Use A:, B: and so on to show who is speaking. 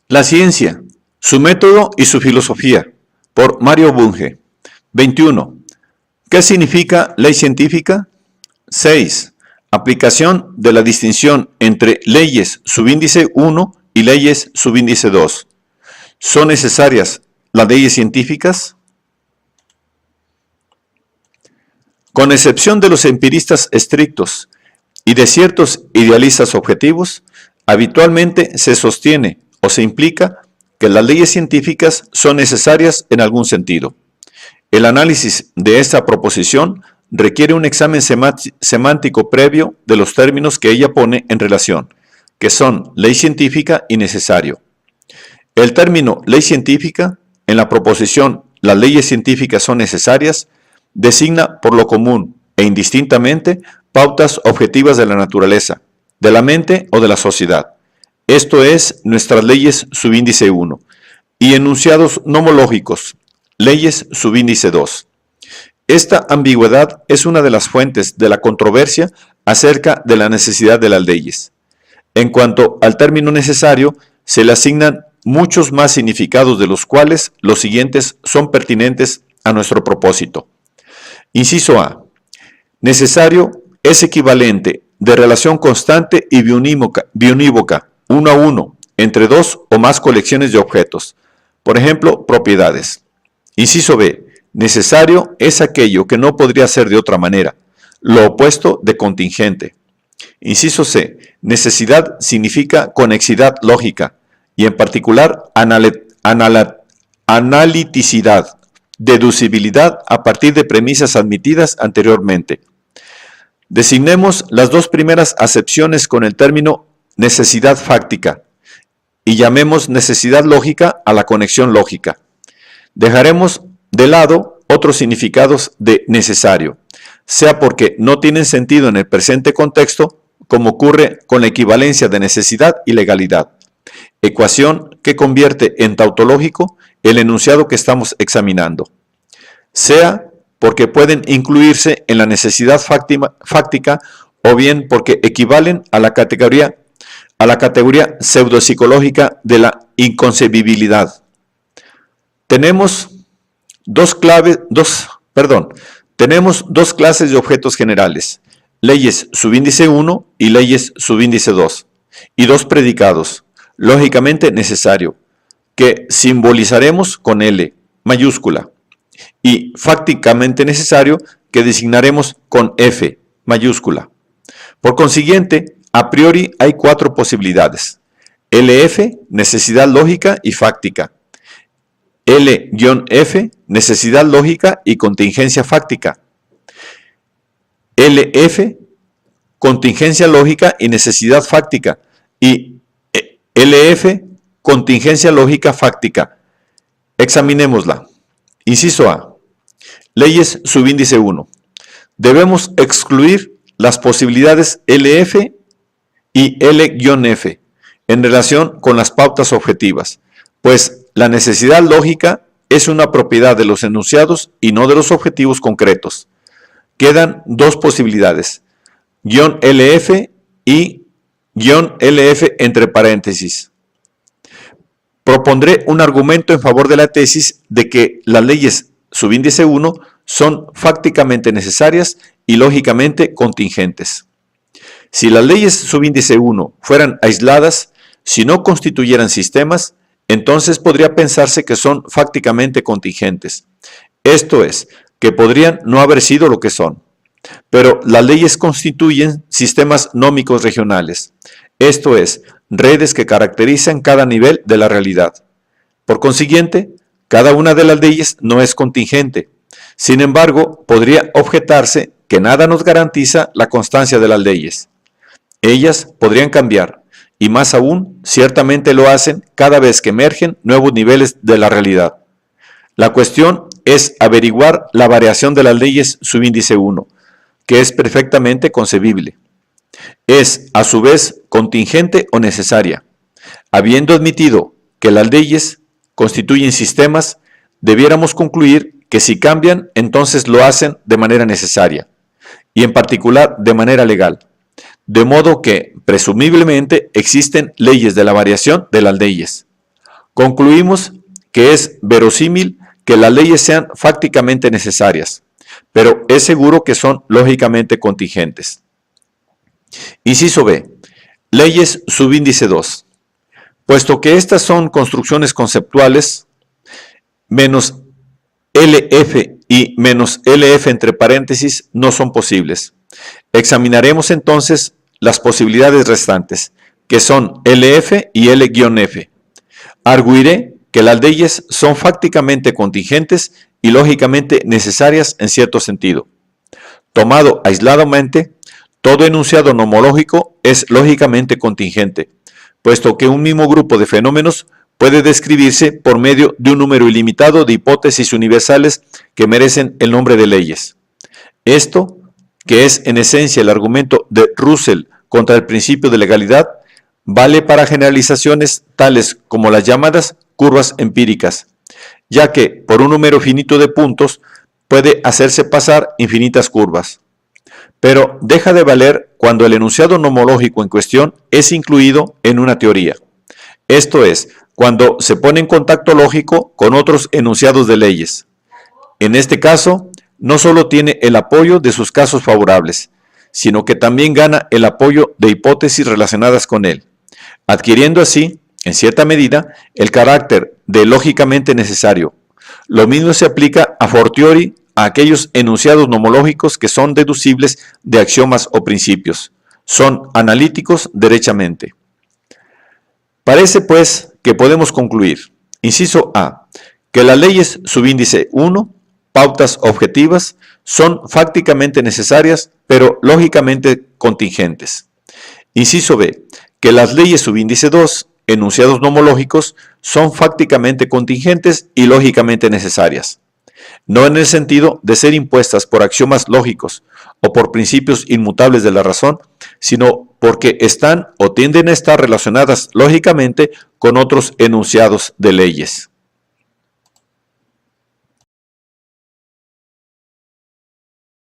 A: La ciencia, su método y su filosofía, por Mario Bunge. 21. ¿Qué significa ley científica? 6. Aplicación de la distinción entre leyes subíndice 1 y leyes subíndice 2. ¿Son necesarias las leyes científicas? Con excepción de los empiristas estrictos y de ciertos idealistas objetivos, habitualmente se sostiene o se implica que las leyes científicas son necesarias en algún sentido. El análisis de esta proposición requiere un examen semántico previo de los términos que ella pone en relación, que son ley científica y necesario. El término ley científica, en la proposición las leyes científicas son necesarias, designa por lo común e indistintamente pautas objetivas de la naturaleza, de la mente o de la sociedad. Esto es nuestras leyes subíndice 1 y enunciados nomológicos, leyes subíndice 2. Esta ambigüedad es una de las fuentes de la controversia acerca de la necesidad de las leyes. En cuanto al término necesario, se le asignan muchos más significados, de los cuales los siguientes son pertinentes a nuestro propósito. Inciso A. Necesario es equivalente de relación constante y bionívoca, uno a uno, entre dos o más colecciones de objetos. Por ejemplo, propiedades. Inciso B. Necesario es aquello que no podría ser de otra manera, lo opuesto de contingente. Inciso C. Necesidad significa conexidad lógica y en particular analiticidad, deducibilidad a partir de premisas admitidas anteriormente. Designemos las dos primeras acepciones con el término necesidad fáctica y llamemos necesidad lógica a la conexión lógica. Dejaremos de lado otros significados de necesario, sea porque no tienen sentido en el presente contexto, como ocurre con la equivalencia de necesidad y legalidad, ecuación que convierte en tautológico el enunciado que estamos examinando, sea porque pueden incluirse en la necesidad fáctica o bien porque equivalen a la categoría pseudopsicológica de la inconcebibilidad. Tenemos dos clases de objetos generales, leyes subíndice 1 y leyes subíndice 2, y dos predicados, lógicamente necesario, que simbolizaremos con L mayúscula, y fácticamente necesario, que designaremos con F mayúscula. Por consiguiente, a priori hay cuatro posibilidades: LF, necesidad lógica y fáctica; L-F, necesidad lógica y contingencia fáctica; LF, contingencia lógica y necesidad fáctica; y LF, contingencia lógica fáctica. Examinémosla. Inciso A. Leyes subíndice 1. Debemos excluir las posibilidades LF y L-F en relación con las pautas objetivas, pues la necesidad lógica es una propiedad de los enunciados y no de los objetivos concretos. Quedan dos posibilidades, -LF y -LF entre paréntesis. Propondré un argumento en favor de la tesis de que las leyes subíndice 1 son fácticamente necesarias y lógicamente contingentes. Si las leyes subíndice 1 fueran aisladas, si no constituyeran sistemas, entonces podría pensarse que son fácticamente contingentes. Esto es, que podrían no haber sido lo que son. Pero las leyes constituyen sistemas nómicos regionales, esto es, redes que caracterizan cada nivel de la realidad. Por consiguiente, cada una de las leyes no es contingente. Sin embargo, podría objetarse que nada nos garantiza la constancia de las leyes. Ellas podrían cambiar, y más aún, ciertamente lo hacen cada vez que emergen nuevos niveles de la realidad. La cuestión es averiguar la variación de las leyes subíndice 1, que es perfectamente concebible. Es, a su vez, contingente o necesaria. Habiendo admitido que las leyes constituyen sistemas, debiéramos concluir que si cambian, entonces lo hacen de manera necesaria, y en particular de manera legal. De modo que, presumiblemente, existen leyes de la variación de las leyes. Concluimos que es verosímil que las leyes sean fácticamente necesarias, pero es seguro que son lógicamente contingentes. Inciso B. Leyes subíndice 2. Puesto que estas son construcciones conceptuales, menos LF y menos LF entre paréntesis no son posibles. Examinaremos entonces las posibilidades restantes, que son LF y L-F. Arguiré que las leyes son fácticamente contingentes y lógicamente necesarias en cierto sentido. Tomado aisladamente, todo enunciado nomológico es lógicamente contingente, puesto que un mismo grupo de fenómenos puede describirse por medio de un número ilimitado de hipótesis universales que merecen el nombre de leyes. Esto, que es en esencia el argumento de Russell contra el principio de legalidad, vale para generalizaciones tales como las llamadas curvas empíricas, ya que por un número finito de puntos puede hacerse pasar infinitas curvas. Pero deja de valer cuando el enunciado nomológico en cuestión es incluido en una teoría. Esto es, cuando se pone en contacto lógico con otros enunciados de leyes. En este caso, no solo tiene el apoyo de sus casos favorables, sino que también gana el apoyo de hipótesis relacionadas con él, adquiriendo así, en cierta medida, el carácter de lógicamente necesario. Lo mismo se aplica a fortiori a aquellos enunciados nomológicos que son deducibles de axiomas o principios. Son analíticos derechamente. Parece, pues, que podemos concluir, inciso A, que las leyes subíndice 1, pautas objetivas, son fácticamente necesarias, pero lógicamente contingentes. Inciso B, que las leyes subíndice 2, enunciados nomológicos, son fácticamente contingentes y lógicamente necesarias. No en el sentido de ser impuestas por axiomas lógicos o por principios inmutables de la razón, sino porque están o tienden a estar relacionadas lógicamente con otros enunciados de leyes.